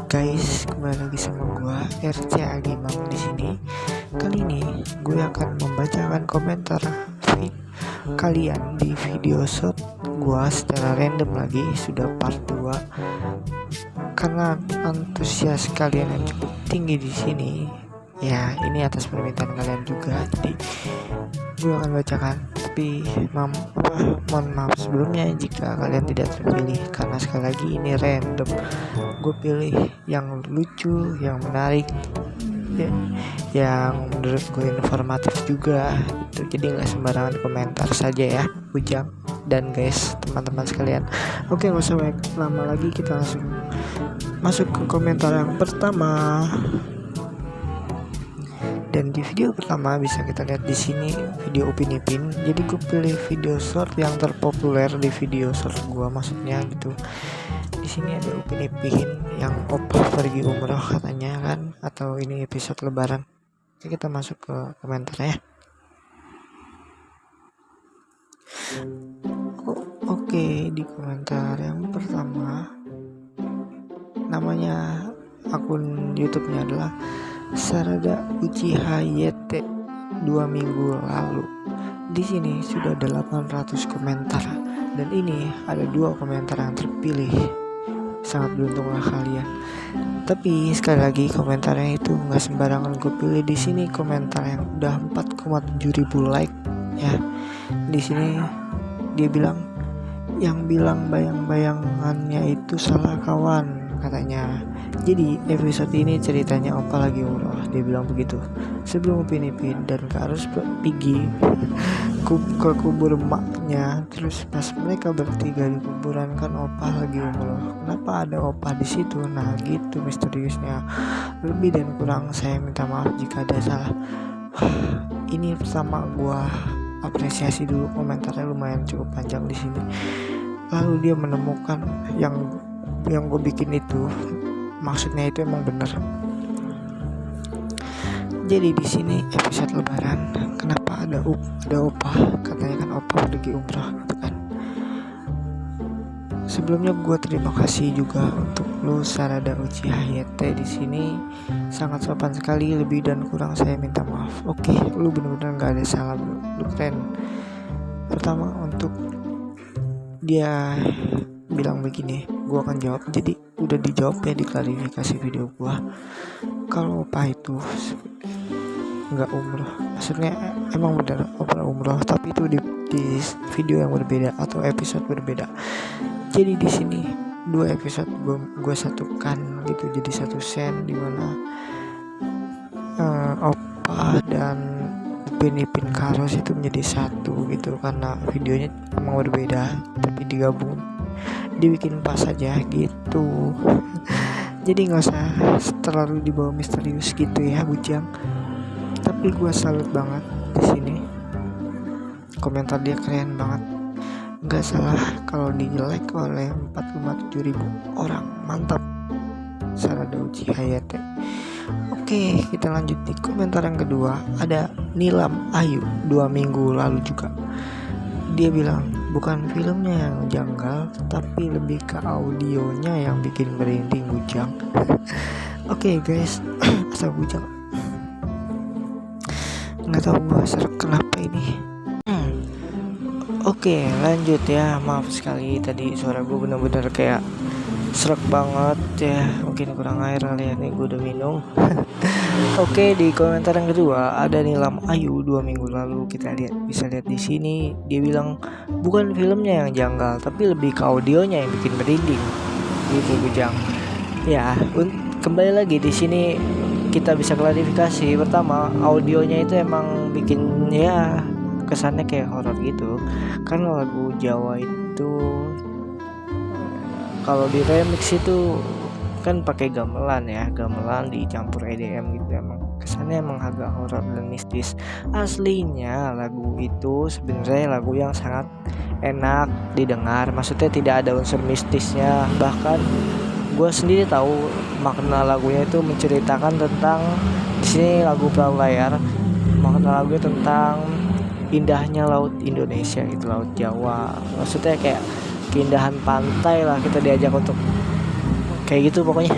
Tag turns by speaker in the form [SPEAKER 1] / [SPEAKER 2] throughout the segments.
[SPEAKER 1] Guys, kembali lagi sama gua RC Agimam di sini. Kali ini gue akan membacakan komentar kalian di video short gua secara random lagi, sudah part 2. Karena antusias kalian yang cukup tinggi di sini, ya ini atas permintaan kalian juga. Jadi gue akan bacakan, tapi mohon maaf sebelumnya jika kalian tidak terpilih, karena sekali lagi ini random. Gue pilih yang lucu, yang menarik, ya, yang menurut gue informatif juga gitu. Jadi nggak sembarangan komentar saja ya Ujang dan guys, teman-teman sekalian. Oke, nggak usah lama lagi, kita langsung masuk ke komentar yang pertama. Dan di video pertama bisa kita lihat di sini video Upin Ipin. Jadi gue pilih video short yang terpopuler di video short gue, maksudnya gitu. Di sini ada Upin Ipin yang opah pergi umroh katanya kan, atau ini episode lebaran. Oke, kita masuk ke komentarnya. Oke, di komentar yang pertama, namanya akun YouTube-nya adalah Sarada Uchiha Yete 2 minggu lalu. Di sini sudah ada 800 komentar dan ini ada 2 komentar yang terpilih. Sangat beruntunglah kalian. Tapi sekali lagi komentarnya itu nggak sembarangan gue pilih. Di sini komentar yang udah 4,7 ribu like ya. Di sini dia bilang, yang bilang bayang-bayangannya itu salah kawan katanya. Jadi episode ini ceritanya opa lagi umroh, dia bilang begitu. Sebelum Upin Ipin dan Kak harus pergi ke kubur emaknya. Terus pas mereka bertiga di kuburan kan opa lagi umroh. Kenapa ada opa di situ? Nah gitu misteriusnya. Lebih dan kurang saya minta maaf jika ada salah. Ini pertama gua apresiasi dulu, komentarnya lumayan cukup panjang di sini. Lalu dia menemukan yang gue bikin itu, maksudnya itu emang bener. Jadi di sini episode lebaran, kenapa ada opah? Katanya kan opah pergi umroh gitu kan. Sebelumnya gue terima kasih juga untuk lu Sarada Uchiha Yete, di sini sangat sopan sekali, lebih dan kurang saya minta maaf. Oke, lu bener-bener nggak ada salah, lu keren. Pertama untuk dia bilang begini, gue akan jawab. Jadi udah dijawab ya di klarifikasi video gue. Kalau opah itu nggak umroh, maksudnya emang benar opah umroh, tapi itu di video yang berbeda atau episode berbeda. Jadi di sini 2 episode gue satukan gitu jadi satu scene, dimana opah dan Upin Ipin Karos itu menjadi satu gitu, karena videonya emang berbeda tapi digabung, dibikin pas aja gitu. Jadi nggak usah terlalu dibawa misterius gitu ya Bujang. Tapi gue salut banget di sini, komentar dia keren banget, nggak salah kalau di-like oleh 4,7 ribu orang. Mantap Sarada Uchiha Yete. Oke, kita lanjut di komentar yang kedua. Ada Nilam Ayu 2 minggu lalu juga. Dia bilang, bukan filmnya yang janggal, tapi lebih ke audionya yang bikin merinding Bujang. Oke guys, asal Bujang nggak tahu gue serak kenapa ini. Oke, lanjut ya. Maaf sekali tadi suara gue bener-bener kayak serak banget ya, mungkin kurang air kali ya, nih gue udah minum. Oke, di komentar yang kedua ada Nilam Ayu 2 minggu lalu. Kita bisa lihat di sini dia bilang, bukan filmnya yang janggal, tapi lebih ke audionya yang bikin merinding gitu Bujang. Ya, kembali lagi di sini kita bisa klarifikasi. Pertama, audionya itu emang bikin ya kesannya kayak horor gitu, karena lagu Jawa itu kalau di remix itu kan pakai gamelan ya, gamelan dicampur EDM gitu, emang kesannya emang agak horor dan mistis. Aslinya lagu itu sebenarnya lagu yang sangat enak didengar, maksudnya tidak ada unsur mistisnya. Bahkan gue sendiri tahu makna lagunya itu menceritakan tentang, di sini lagu Perahu Layar, makna lagunya tentang indahnya laut Indonesia gitu, laut Jawa. Maksudnya kayak keindahan pantai lah, kita diajak untuk kayak gitu pokoknya.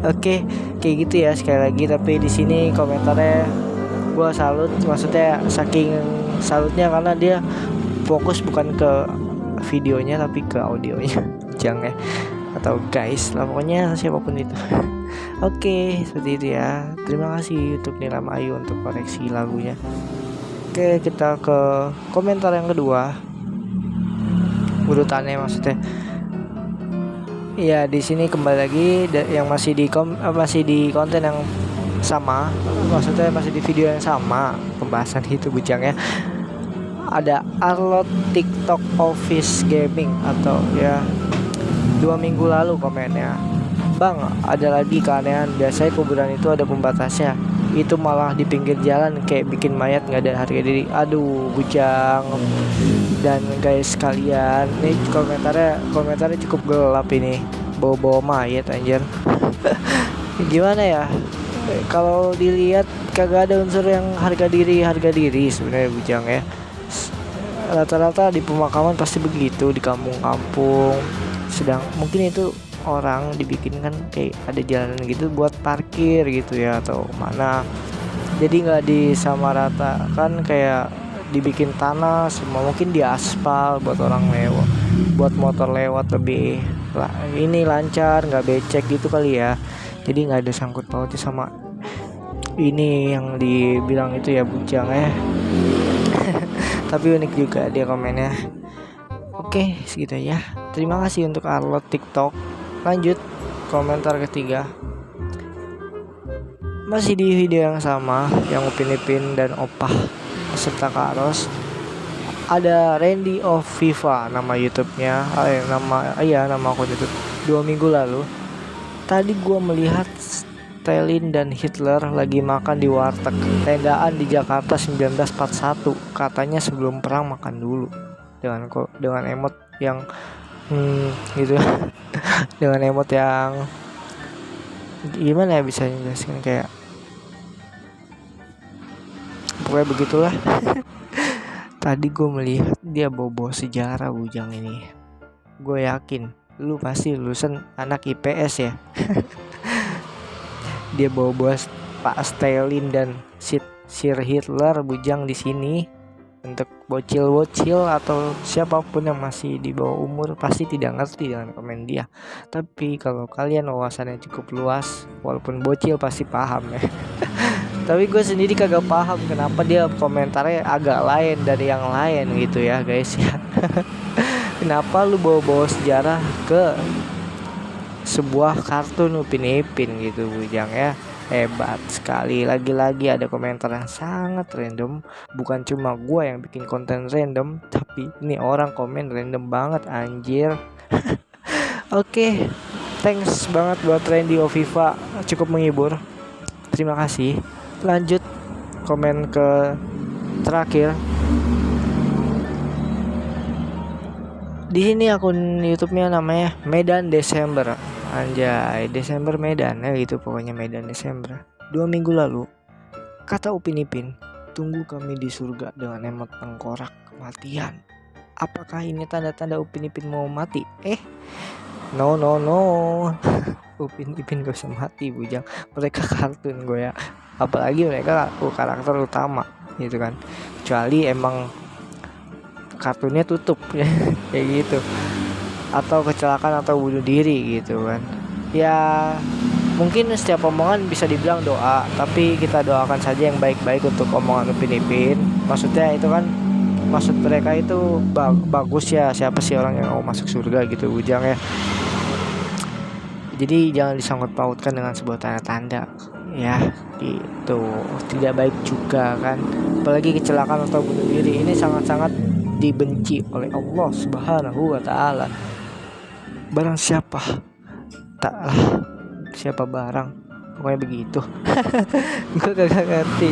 [SPEAKER 1] Oke, kayak gitu ya sekali lagi. Tapi di sini komentarnya gue salut, maksudnya saking salutnya karena dia fokus bukan ke videonya tapi ke audionya. Jangan atau guys lah, pokoknya siapapun itu. Oke, seperti itu ya. Terima kasih YouTube Nilam Ayu untuk koreksi lagunya. Oke, kita ke komentar yang kedua. Urutannya maksudnya. Ya, di sini kembali lagi yang masih di konten yang sama, maksudnya masih di video yang sama pembahasan itu bujang ya. Ada Arlot TikTok Office Gaming atau ya 2 minggu lalu komennya, "Bang, ada lagi keanehan. Biasanya kuburan itu ada pembatasnya. Itu malah di pinggir jalan kayak bikin mayat nggak ada harga diri." Aduh, bujang. Dan guys kalian, nih komentarnya cukup gelap ini. Bawa-bawa mayat anjir. Gimana ya? Kalau dilihat kagak ada unsur yang harga diri sebenarnya bujang ya. Rata-rata di pemakaman pasti begitu, di kampung-kampung. Sedang mungkin itu orang dibikinkan kayak ada jalanan gitu buat parkir gitu ya atau mana. Jadi nggak disamaratakan kayak dibikin tanah semua, mungkin di aspal buat orang lewat, buat motor lewat lebih ini lancar, nggak becek gitu kali ya. Jadi nggak ada sangkut pautnya sama ini yang dibilang itu ya bujang ya. Tapi unik juga dia komennya. Oke, segitu ya. Terima kasih untuk Arlot TikTok. Lanjut komentar ketiga. Masih di video yang sama, yang Upin Ipin dan Opah serta Kak Ros. Ada Randy of Viva nama YouTube-nya, nama akun YouTube. 2 minggu lalu, tadi gue melihat Stalin dan Hitler lagi makan di warteg tendaan di Jakarta 1941. Katanya sebelum perang makan dulu. Dengan emot yang gitu. Dengan emot yang gimana ya bisa jelasin, kayak pokoknya begitulah. Tadi gue melihat dia bawa sejarah bujang ini. Gue yakin lu pasti lulusan anak IPS ya. Dia bawa Pak Stalin dan Sir Hitler bujang di sini. Untuk bocil-bocil atau siapapun yang masih di bawah umur pasti tidak ngerti dengan komen dia. Tapi kalau kalian wawasannya cukup luas, walaupun bocil pasti paham ya. Tapi gue sendiri kagak paham kenapa dia komentarnya agak lain dari yang lain gitu ya guys ya. Kenapa lu bawa-bawa sejarah ke sebuah kartun Upin Ipin gitu bujang ya. Hebat sekali. Lagi-lagi ada komentar yang sangat random. Bukan cuma gue yang bikin konten random, tapi ini orang komen random banget anjir. Oke, thanks banget buat Randy Oviva, cukup menghibur. Terima kasih. Lanjut komen ke terakhir. Di sini akun YouTube-nya namanya Medan Desember. Anjay, Desember Medan ya gitu pokoknya, Medan Desember. 2 minggu lalu, kata Upin Ipin, "Tunggu kami di surga," dengan emot tengkorak kematian. Apakah ini tanda-tanda Upin Ipin mau mati? No. Upin Ipin gak usah mati bujang. Mereka kartun gue ya. Apalagi mereka karakter utama gitu kan. Kecuali emang kartunnya tutup ya kayak gitu, atau kecelakaan atau bunuh diri gitu kan. Ya mungkin setiap omongan bisa dibilang doa, tapi kita doakan saja yang baik-baik untuk omongan Upin Ipin. Maksudnya itu kan, maksud mereka itu bagus ya. Siapa sih orang yang mau masuk surga gitu bujang ya. Jadi jangan disangkut pautkan dengan sebuah tanda-tanda ya gitu, tidak baik juga kan. Apalagi kecelakaan atau bunuh diri, ini sangat-sangat dibenci oleh Allah Subhanahu wa Ta'ala. Barang siapa barang, pokoknya begitu. Gue gak ngerti,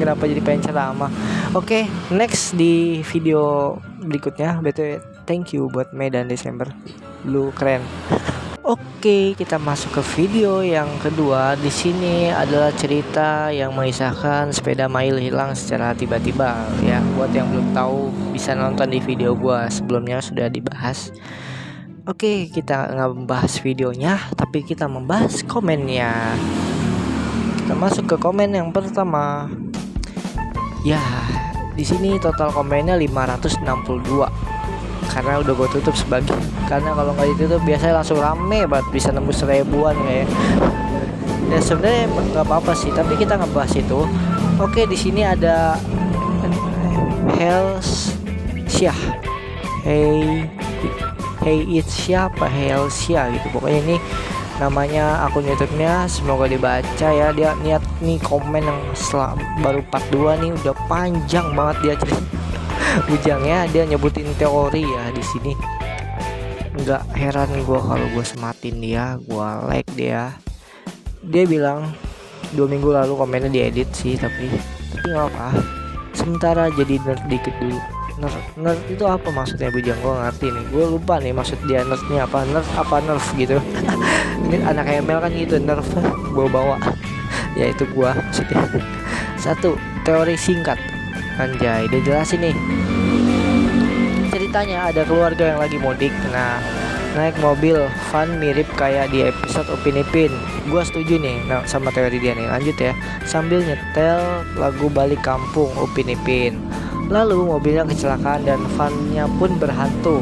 [SPEAKER 1] kenapa jadi pengen ceramah. Oke, next di video berikutnya. BTW thank you buat Medan Desember, lu keren. Oke, kita masuk ke video yang kedua. Di sini adalah cerita yang mengisahkan sepeda Mail hilang secara tiba-tiba ya. Buat yang belum tahu bisa nonton di video gua sebelumnya, sudah dibahas. Oke, kita nggak membahas videonya, tapi kita membahas komennya. Kita masuk ke komen yang pertama. Ya, di sini total komennya 562. Karena udah gue tutup sebagian. Karena kalau nggak ditutup biasanya langsung rame banget, bisa nembus ribuan kayak. Ya sebenarnya nggak apa-apa sih, tapi kita ngebahas itu. Oke, di sini ada Helsyah. Hey it's siapa Helsyah gitu. Pokoknya ini namanya akun YouTube-nya, semoga dibaca ya. Dia niat nih komen yang baru part 2 nih, udah panjang banget dia cerita. Ujangnya dia nyebutin teori ya di sini. Nggak heran gue kalau gue sematin dia, gue like dia. Dia bilang 2 minggu lalu komennya diedit sih, tapi nggak apa. Sementara jadi nerd dikit dulu. Nerd itu apa maksudnya Bujang? Gue ngerti nih, gue lupa nih maksud dia nerdnya apa. Nerd apa nerf gitu. Ini anak ML kan gitu, nerf bawa ya itu gue maksudnya. 1. Teori singkat. Anjay, dia jelasin nih. Ceritanya ada keluarga yang lagi mudik. Nah, naik mobil van mirip kayak di episode Upin Ipin. Gua setuju nih sama teori dia nih. Lanjut ya. Sambil nyetel lagu Balik Kampung Upin Ipin. Lalu mobilnya kecelakaan dan vannya pun berhantu.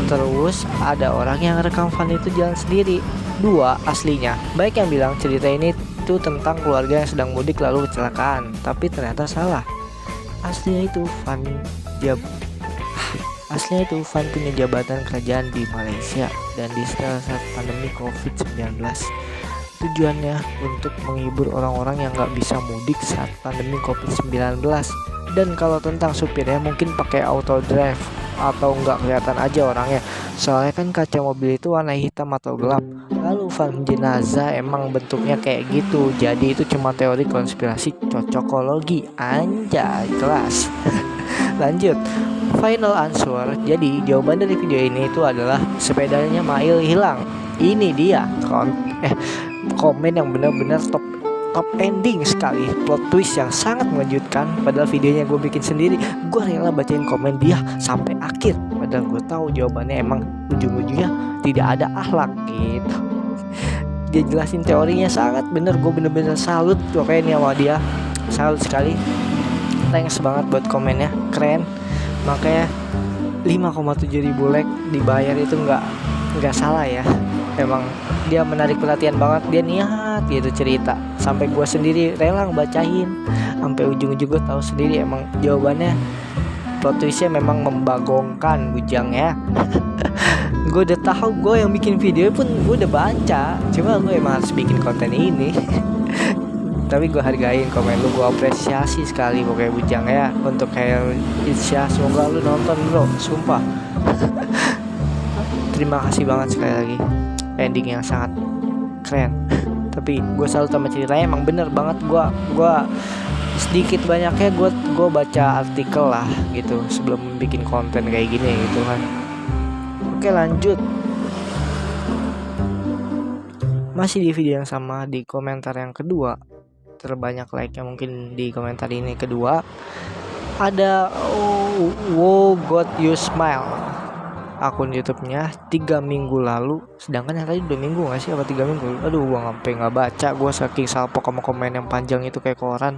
[SPEAKER 1] Terus ada orang yang rekam van itu jalan sendiri. 2. Aslinya. Baik yang bilang cerita ini tuh tentang keluarga yang sedang mudik lalu kecelakaan, tapi ternyata salah. Aslinya itu van punya jabatan kerajaan di Malaysia dan di saat pandemi COVID-19. Tujuannya untuk menghibur orang-orang yang nggak bisa mudik saat pandemi COVID-19. Dan kalau tentang supirnya mungkin pakai auto drive atau nggak kelihatan aja orangnya. Soalnya kan kaca mobil itu warna hitam atau gelap. Lalu van jenazah emang bentuknya kayak gitu. Jadi itu cuma teori konspirasi cocokologi. Anjay, kelas. Lanjut. Final answer. Jadi jawaban dari video ini itu adalah sepedanya Mail hilang. Ini dia komen yang benar-benar top ending sekali, plot twist yang sangat mengejutkan. Padahal videonya gue bikin sendiri, gue rela bacain komen dia sampai akhir. Padahal gue tahu jawabannya emang ujung-ujungnya tidak ada akhlak gitu. Dia jelasin teorinya sangat bener, gue bener-bener salut pokoknya sama dia, salut sekali. Thanks banget buat komennya, keren. Makanya 5,7 ribu like dibayar itu nggak salah ya. Emang dia menarik perhatian banget, dia niat gitu cerita sampai gue sendiri rela ngebacain sampai ujung-ujung. Gue tahu sendiri emang jawabannya plot twistnya memang membagongkan Bujang ya. Gue udah tahu, gue yang bikin video pun gue udah baca, cuma gue emang harus bikin konten ini. Tapi gue hargain komen lu, gue apresiasi sekali pokoknya Bujang ya. Untuk kayak Isya, semoga lu nonton bro, sumpah. Terima kasih banget sekali lagi, ending yang sangat keren. Tapi gue salut sama ceritanya, emang bener banget. Gue sedikit banyaknya gue baca artikel lah gitu sebelum bikin konten kayak gini gitu kan. Oke, lanjut. Masih di video yang sama, di komentar yang kedua, terbanyak like-nya mungkin di komentar ini kedua, ada wow God you smile, akun YouTube-nya 3 minggu lalu. Sedangkan yang tadi 2 minggu gak sih, apa 3 minggu? Aduh, gue sampai gak baca, gue saking salpok sama komen yang panjang itu kayak koran.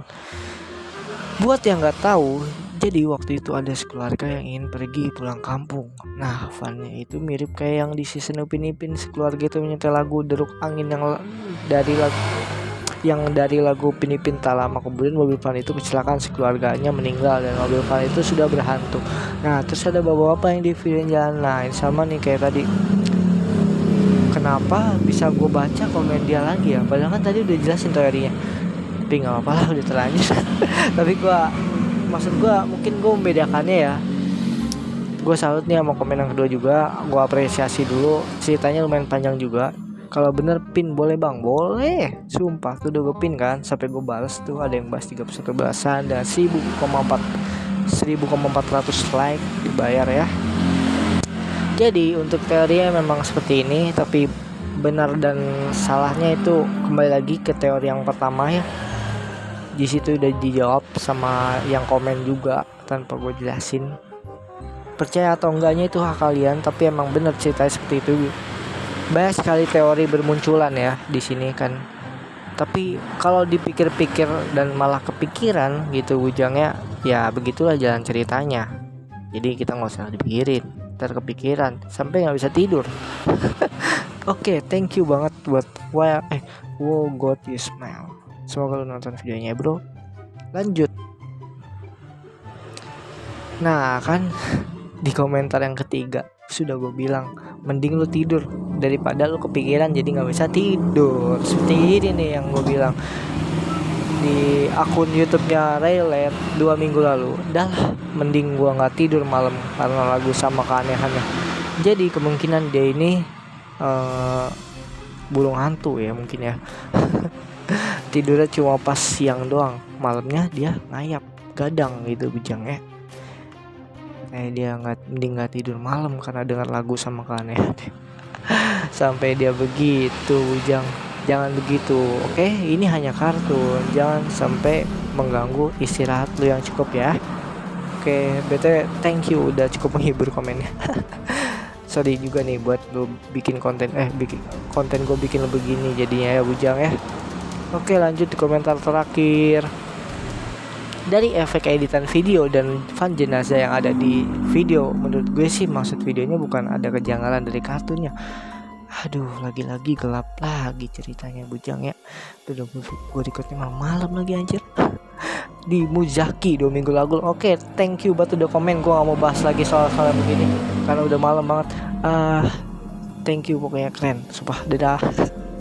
[SPEAKER 1] Buat yang gak tahu, jadi waktu itu ada sekeluarga yang ingin pergi pulang kampung. Nah, vannya itu mirip kayak yang di season Upin Ipin. Sekeluarga itu menyetel lagu Deruk Angin yang dari lagu Upin Ipin. Tak lama kemudian mobil van itu kecelakaan, sekeluarganya meninggal dan mobil van itu sudah berhantu. Nah, terus ada bapak-bapak yang di video jalan lain sama nih kayak tadi. Kenapa bisa gue baca komen dia lagi ya? Padahal kan tadi udah jelasin teorinya. Tapi nggak apa-apa lah, udah terlanjur. Tapi maksud gue mungkin gue membedakannya ya. Gue salut nih sama komen yang kedua juga. Gue apresiasi dulu, ceritanya lumayan panjang juga. Kalau bener pin boleh bang, boleh. Sumpah tuh udah gue pin kan, sampai gue balas tuh ada yang bahas 31 belasan dan 1.400 like dibayar ya. Jadi untuk teorinya memang seperti ini, tapi benar dan salahnya itu kembali lagi ke teori yang pertama ya. Di situ udah dijawab sama yang komen juga tanpa gue jelasin. Percaya atau enggaknya itu hak kalian, tapi emang bener ceritanya seperti itu. Banyak sekali teori bermunculan ya di sini kan. Tapi kalau dipikir-pikir dan malah kepikiran gitu Bujangnya, ya begitulah jalan ceritanya. Jadi kita nggak usah dipikirin, ntar kepikiran sampai nggak bisa tidur. Oke, thank you banget buat wow God you smile. Semoga lu nonton videonya bro. Lanjut. Nah kan di komentar yang ketiga sudah gue bilang mending lu tidur daripada lu kepikiran jadi nggak bisa tidur. Seperti ini nih yang gue bilang di akun YouTube-nya Raylet 2 minggu lalu. Dah mending gue nggak tidur malam karena lagu sama keanehannya. Jadi kemungkinan dia ini burung hantu ya mungkin ya. Tidurnya cuma pas siang doang, malamnya dia ngayap gadang gitu Bujangnya. Dia mending nggak tidur malam karena dengar lagu sama keanehan. Sampai dia begitu Bujang. Jangan begitu, oke? Ini hanya kartun, jangan sampai mengganggu istirahat lu yang cukup ya. Oke, BTW thank you udah cukup menghibur komennya. Sorry juga nih buat lu bikin konten gue bikin lu begini jadinya ya Bujang ya. Oke, lanjut di komentar terakhir. Dari efek editan video dan fan jenazah yang ada di video, menurut gue sih maksud videonya bukan ada kejanggalan dari kartunya. Aduh, lagi-lagi gelap lagi ceritanya Bujang ya. Udah gue recordnya malam lagi anjir. Di Muzaki 2 minggu lalu. Oke, thank you buat udah komen. Gue gak mau bahas lagi soal-soal begini karena udah malam banget. Thank you pokoknya keren. Sumpah, dadah.